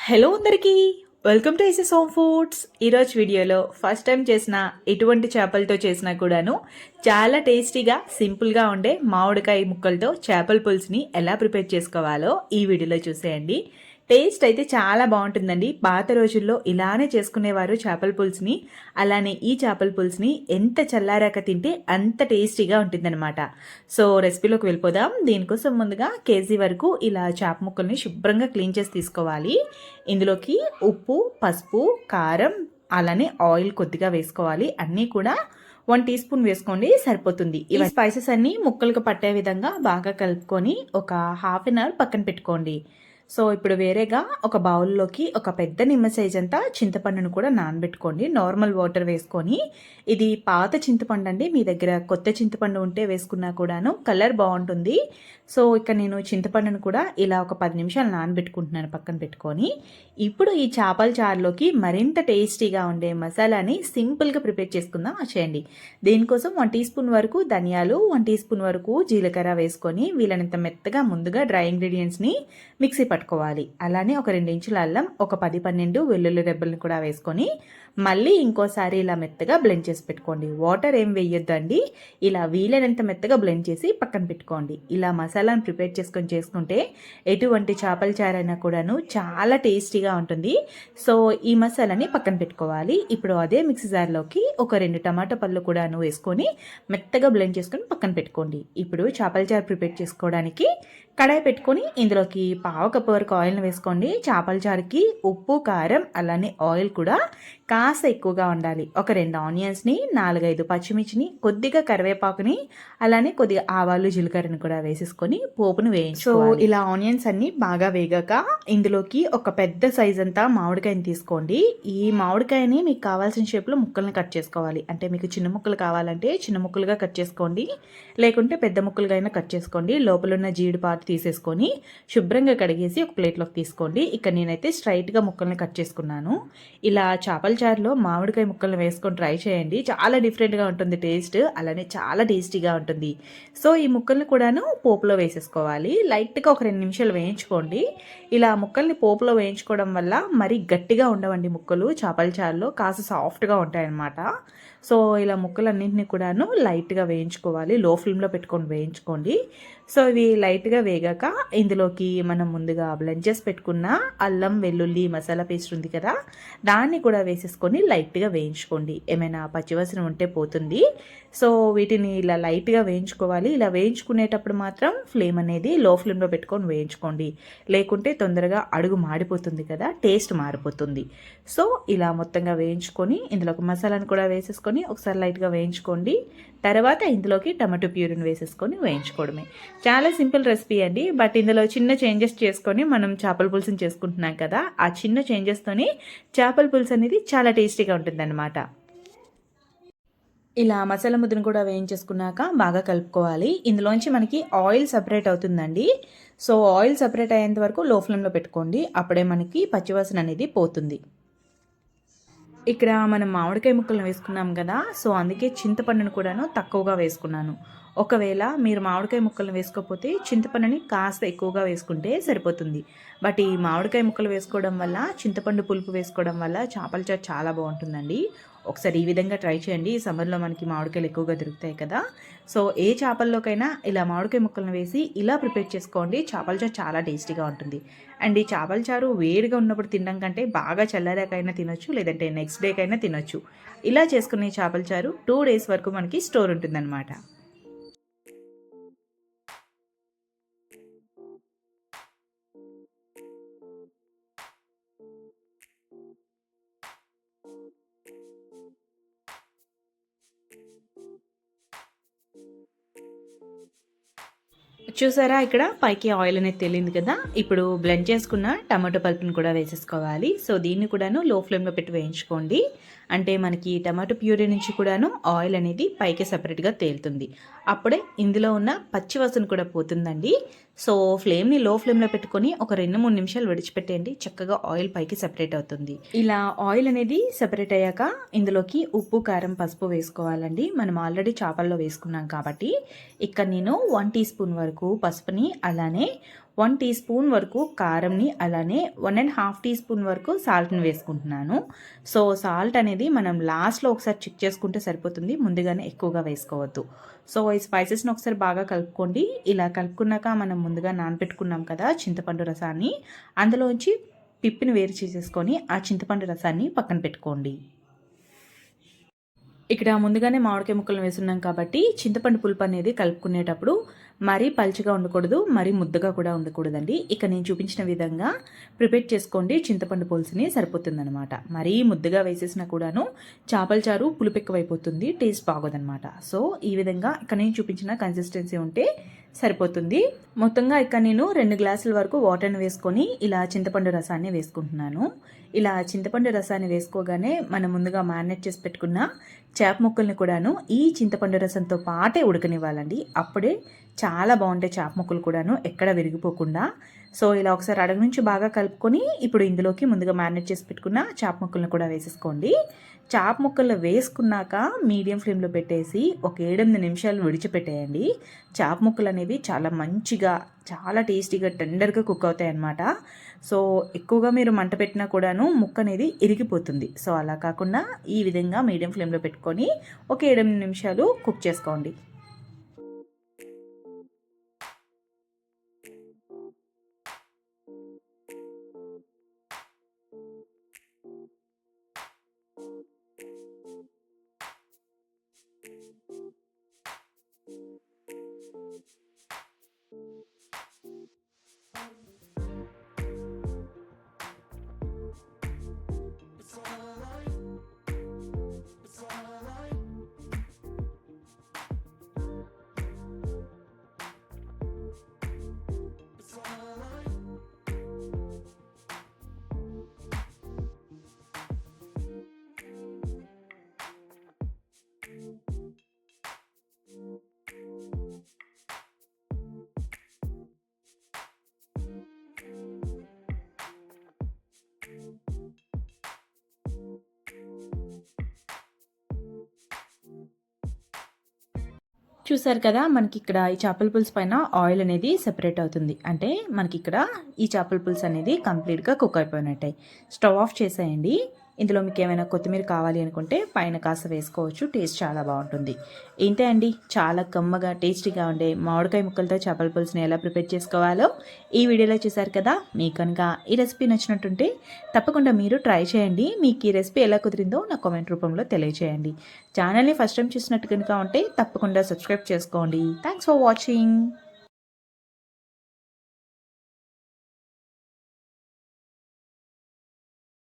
Hello అందరికీ, welcome to SS home foods. ఈరోజు వీడియోలో ఫస్ట్ టైం చేసిన ఎటువంటి చేపలతో చేసినా కూడాను చాలా టేస్టీగా సింపుల్గా ఉండే మామిడికాయ ముక్కలతో చేపల పులుసుని ఎలా ప్రిపేర్ చేసుకోవాలో ఈ వీడియోలో చూసేయండి. టేస్ట్ అయితే చాలా బాగుంటుందండి. పాత రోజుల్లో ఇలానే చేసుకునేవారు చేపల పులుసుని. అలానే ఈ చేపల పులుసుని ఎంత చల్లారాక తింటే అంత టేస్టీగా ఉంటుందన్నమాట. సో రెసిపీలోకి వెళ్ళిపోదాం. దీనికోసం ముందుగా కేజీ వరకు ఇలా చేప ముక్కల్ని శుభ్రంగా క్లీన్ చేసి తీసుకోవాలి. ఇందులోకి ఉప్పు, పసుపు, కారం, అలానే ఆయిల్ కొద్దిగా వేసుకోవాలి. అన్నీ కూడా 1 టీ స్పూన్ వేసుకోండి, సరిపోతుంది. ఈ స్పైసెస్ అన్నీ ముక్కలకు పట్టే విధంగా బాగా కలుపుకొని ఒక హాఫ్ అన్ అవర్ పక్కన పెట్టుకోండి. సో ఇప్పుడు వేరేగా ఒక బౌల్లోకి ఒక పెద్ద నిమ్మ సైజ్ అంతా చింతపండును కూడా నానబెట్టుకోండి. నార్మల్ వాటర్ వేసుకొని, ఇది పాత చింతపండు అండి, మీ దగ్గర కొత్త చింతపండు ఉంటే వేసుకున్నా కూడాను కలర్ బాగుంటుంది. సో ఇక్కడ నేను చింతపండును కూడా ఇలా ఒక 10 నిమిషాలు నానబెట్టుకుంటున్నాను పక్కన పెట్టుకొని. ఇప్పుడు ఈ చేపల చారులోకి మరింత టేస్టీగా ఉండే మసాలాని సింపుల్గా ప్రిపేర్ చేసుకుందాం చేయండి. దీనికోసం 1 టీ స్పూన్ వరకు ధనియాలు, 1 టీ స్పూన్ వరకు జీలకర్ర వేసుకొని వీలైనంత మెత్తగా ముందుగా డ్రై ఇంగ్రీడియంట్స్ని మిక్సీ పట్టుకోవాలి. అలానే ఒక 2 ఇంచుల అల్లం, ఒక 10-12 వెల్లుల్లి రెబ్బలను కూడా వేసుకొని మళ్ళీ ఇంకోసారి ఇలా మెత్తగా బ్లెండ్ చేసి పెట్టుకోండి. వాటర్ ఏం వేయొద్దండి, ఇలా వీలైనంత మెత్తగా బ్లెండ్ చేసి పక్కన పెట్టుకోండి. ఇలా మసాలాను ప్రిపేర్ చేసుకుంటే ఎటువంటి చేపల చారైనా కూడాను చాలా టేస్టీగా ఉంటుంది. సో ఈ మసాలాని పక్కన పెట్టుకోవాలి. ఇప్పుడు అదే మిక్సీ జార్లోకి ఒక 2 టమాటా పళ్ళు కూడాను వేసుకొని మెత్తగా బ్లెండ్ చేసుకొని పక్కన పెట్టుకోండి. ఇప్పుడు చేపల చారు ప్రిపేర్ చేసుకోవడానికి కడాయి పెట్టుకొని ఇందులోకి 1/2 కప్పు వరకు ఆయిల్ని వేసుకోండి. చేపల చారుకి ఉప్పు, కారం, అలానే ఆయిల్ కూడా కాస్త ఎక్కువగా ఉండాలి. ఒక 2 ఆనియన్స్ని, 4-5 పచ్చిమిర్చిని, కొద్దిగా కరివేపాకుని, అలానే కొద్దిగా ఆవాలు, జీలకర్రని కూడా వేసేసుకొని పోపును వేయించుకోవాలి. సో ఇలా ఆనియన్స్ అన్ని బాగా వేగాక ఇందులోకి ఒక పెద్ద సైజ్ అంతా మామిడికాయని తీసుకోండి. ఈ మామిడికాయని మీకు కావాల్సిన షేప్లో ముక్కల్ని కట్ చేసుకోవాలి. అంటే మీకు చిన్న ముక్కలు కావాలంటే చిన్న ముక్కలుగా కట్ చేసుకోండి, లేకుంటే పెద్ద ముక్కలుగా అయినా కట్ చేసుకోండి. లోపల ఉన్న జీడి పార్ట్ తీసేసుకొని శుభ్రంగా కడిగేసి ఒక ప్లేట్లోకి తీసుకోండి. ఇక్కడ నేనైతే స్ట్రైట్గా ముక్కల్ని కట్ చేసుకున్నాను. ఇలా చేపల చారులో మామిడికాయ ముక్కల్ని వేసుకొని ట్రై చేయండి, చాలా డిఫరెంట్గా ఉంటుంది టేస్ట్, అలానే చాలా టేస్టీగా ఉంటుంది. సో ఈ ముక్కల్ని కూడాను పోపులో వేసేసుకోవాలి. లైట్గా ఒక 2 నిమిషాలు వేయించుకోండి. ఇలా ముక్కల్ని పోపులో వేయించుకోవడం వల్ల మరీ గట్టిగా ఉండవండి ముక్కలు, చేపల చారులో కాస్త సాఫ్ట్గా ఉంటాయన్నమాట. సో ఇలా ముక్కలన్నింటినీ కూడాను లైట్గా వేయించుకోవాలి. లో ఫ్లేమ్లో పెట్టుకొని వేయించుకోండి. సో ఇవి లైట్గా వేగాక ఇందులోకి మనం ముందుగా బ్లెండ్ చేసి పెట్టుకున్న అల్లం, వెల్లుల్లి మసాలా పేస్ట్ ఉంది కదా, దాన్ని కూడా వేసేసుకొని లైట్గా వేయించుకోండి. ఏమైనా పచ్చివాసన ఉంటే పోతుంది. సో వీటిని ఇలా లైట్గా వేయించుకోవాలి. ఇలా వేయించుకునేటప్పుడు మాత్రం ఫ్లేమ్ అనేది లో ఫ్లేమ్లో పెట్టుకొని వేయించుకోండి, లేకుంటే తొందరగా అడుగు మాడిపోతుంది కదా, టేస్ట్ మారిపోతుంది. సో ఇలా మొత్తంగా వేయించుకొని ఇందులోకి మసాలాను కూడా వేసేసుకొని ఒకసారి లైట్గా వేయించుకోండి. తర్వాత ఇందులోకి టమాటో ప్యూరీని వేసేసుకొని వేయించుకోవడమే. చాలా సింపుల్ రెసిపీ అండి, బట్ ఇందులో చిన్న చేంజెస్ చేసుకొని మనం చేపల పులుసుని చేసుకుంటున్నాం కదా, ఆ చిన్న చేంజెస్తోని చేపల పులుసు అనేది చాలా టేస్టీగా ఉంటుందన్నమాట. ఇలా మసాలా ముద్దను కూడా వేయించేసుకున్నాక బాగా కలుపుకోవాలి. ఇందులోంచి మనకి ఆయిల్ సపరేట్ అవుతుందండి. సో ఆయిల్ సపరేట్ అయ్యేంత వరకు లో ఫ్లేమ్లో పెట్టుకోండి, అప్పుడే మనకి పచ్చివాసన అనేది పోతుంది. ఇక్కడ మనం మామిడికాయ ముక్కలను వేసుకున్నాం కదా, సో అందుకే చింతపండును కూడాను తక్కువగా వేసుకున్నాను. ఒకవేళ మీరు మామిడికాయ ముక్కలను వేసుకోకపోతే చింతపండుని కాస్త ఎక్కువగా వేసుకుంటే సరిపోతుంది. బట్ ఈ మామిడికాయ ముక్కలు వేసుకోవడం వల్ల, చింతపండు పులుపు వేసుకోవడం వల్ల చేపల చారు చాలా బాగుంటుందండి. ఒకసారి ఈ విధంగా ట్రై చేయండి. ఈ సమ్మర్లో మనకి మామిడికాయలు ఎక్కువగా దొరుకుతాయి కదా, సో ఏ చేపల్లోకైనా ఇలా మామిడికాయ ముక్కలను వేసి ఇలా ప్రిపేర్ చేసుకోండి. చేపల చారు చాలా టేస్టీగా ఉంటుంది. అండ్ ఈ చేపల చారు వేడిగా ఉన్నప్పుడు తినడం కంటే బాగా చల్లారాకైనా తినొచ్చు, లేదంటే నెక్స్ట్ డేకైనా తినొచ్చు. ఇలా చేసుకునే చేపల చారు 2 డేస్ వరకు మనకి స్టోర్ ఉంటుందన్నమాట. చూసారా, ఇక్కడ పైకి ఆయిల్ అనేది తేలింది కదా. ఇప్పుడు బ్లెండ్ చేసుకున్న టమాటో పల్పుని కూడా వేసేసుకోవాలి. సో దీన్ని కూడాను లో ఫ్లేమ్లో పెట్టి వేయించుకోండి. అంటే మనకి టమాటో ప్యూరీ నుంచి కూడాను ఆయిల్ అనేది పైకి సపరేట్గా తేలుతుంది. అప్పుడే ఇందులో ఉన్న పచ్చివాసన కూడా పోతుందండి. సో ఫ్లేమ్ని లో ఫ్లేమ్లో పెట్టుకొని ఒక 2-3 నిమిషాలు విడిచిపెట్టేయండి, చక్కగా ఆయిల్ పైకి సెపరేట్ అవుతుంది. ఇలా ఆయిల్ అనేది సెపరేట్ అయ్యాక ఇందులోకి ఉప్పు, కారం, పసుపు వేసుకోవాలండి. మనం ఆల్రెడీ చేపల్లో వేసుకున్నాం కాబట్టి ఇక్కడ నేను 1 టీ స్పూన్ వరకు పసుపుని, అలానే 1 టీ స్పూన్ వరకు కారంని అలానే 1.5 టీ స్పూన్ వరకు సాల్ట్ని వేసుకుంటున్నాను. సో సాల్ట్ అనేది మనం లాస్ట్లో ఒకసారి చెక్ చేసుకుంటే సరిపోతుంది, ముందుగానే ఎక్కువగా వేసుకోవద్దు. సో ఈ స్పైసెస్ని ఒకసారి బాగా కలుపుకోండి. ఇలా కలుపుకున్నాక మనం ముందుగా నానబెట్టుకున్నాం కదా చింతపండు రసాన్ని, అందులోంచి పిప్పిని వేరు చేసేసుకొని ఆ చింతపండు రసాన్ని పక్కన పెట్టుకోండి. ఇక్కడ ముందుగానే మామిడికాయ ముక్కలు వేసున్నాం కాబట్టి చింతపండు పులుపు అనేది కలుపుకునేటప్పుడు మరీ పల్చగా ఉండకూడదు, మరీ ముద్దగా కూడా ఉండకూడదండి. ఇక నేను చూపించిన విధంగా ప్రిపేర్ చేసుకోండి, చింతపండు పులుసుని సరిపోతుందనమాట. మరీ ముద్దగా వేసేసినా కూడాను చేపల చారు పులుపు ఎక్కువైపోతుంది, టేస్ట్ బాగోదనమాట. సో ఈ విధంగా ఇక్కడ నేను చూపించిన కన్సిస్టెన్సీ ఉంటే సరిపోతుంది. మొత్తంగా ఇక్కడ నేను 2 గ్లాసుల వరకు వాటర్ని వేసుకొని ఇలా చింతపండు రసాన్ని వేసుకుంటున్నాను. ఇలా చింతపండు రసాన్ని వేసుకోగానే మనం ముందుగా మ్యారినేట్ చేసి పెట్టుకున్న చేప ముక్కల్ని కూడాను ఈ చింతపండు రసంతో పాటే ఉడకనివ్వాలండి. అప్పుడే చాలా బాగుంటాయి చేప ముక్కలు కూడాను, ఎక్కడ విరిగిపోకుండా. సో ఇలా ఒకసారి అడుగు నుంచి బాగా కలుపుకొని ఇప్పుడు ఇందులోకి ముందుగా మ్యారినేట్ చేసి పెట్టుకున్న చేప ముక్కల్ని కూడా వేసేసుకోండి. చేప ముక్కలు వేసుకున్నాక మీడియం ఫ్లేమ్లో పెట్టేసి ఒక 7-8 నిమిషాలు విడిచిపెట్టేయండి. చేప ముక్కలు అనేవి చాలా మంచిగా, చాలా టేస్టీగా, టెండర్గా కుక్ అవుతాయి అన్నమాట. సో ఎక్కువగా మీరు మంట పెట్టినా కూడాను ముక్క అనేది ఇరిగిపోతుంది. సో అలా కాకుండా ఈ విధంగా మీడియం ఫ్లేమ్లో పెట్టుకొని ఒక 7-8 నిమిషాలు కుక్ చేసుకోండి. చూసారు కదా, మనకి ఇక్కడ ఈ చేపల పులుసు పైన ఆయిల్ అనేది సెపరేట్ అవుతుంది. అంటే మనకి ఇక్కడ ఈ చేపల పులుసు అనేది కంప్లీట్గా కుక్ అయిపోయినట్టే. స్టవ్ ఆఫ్ చేసేయండి. ఇందులో మీకు ఏమైనా కొత్తిమీర కావాలి అనుకుంటే పైన కాస్త వేసుకోవచ్చు, టేస్ట్ చాలా బాగుంటుంది. ఇంతే అండి, చాలా కమ్మగా టేస్టీగా ఉండే మామిడికాయ ముక్కలతో చేపల పులుసుని ఎలా ప్రిపేర్ చేసుకోవాలో ఈ వీడియోలో చూసారు కదా. మీకు కనుక ఈ రెసిపీ నచ్చినట్టుంటే తప్పకుండా మీరు ట్రై చేయండి. మీకు ఈ రెసిపీ ఎలా కుదిరిందో నా కామెంట్ రూపంలో తెలియజేయండి. ఛానల్ని ఫస్ట్ టైం చూసినట్టు కనుక ఉంటే తప్పకుండా సబ్స్క్రైబ్ చేసుకోండి. Thanks for watching.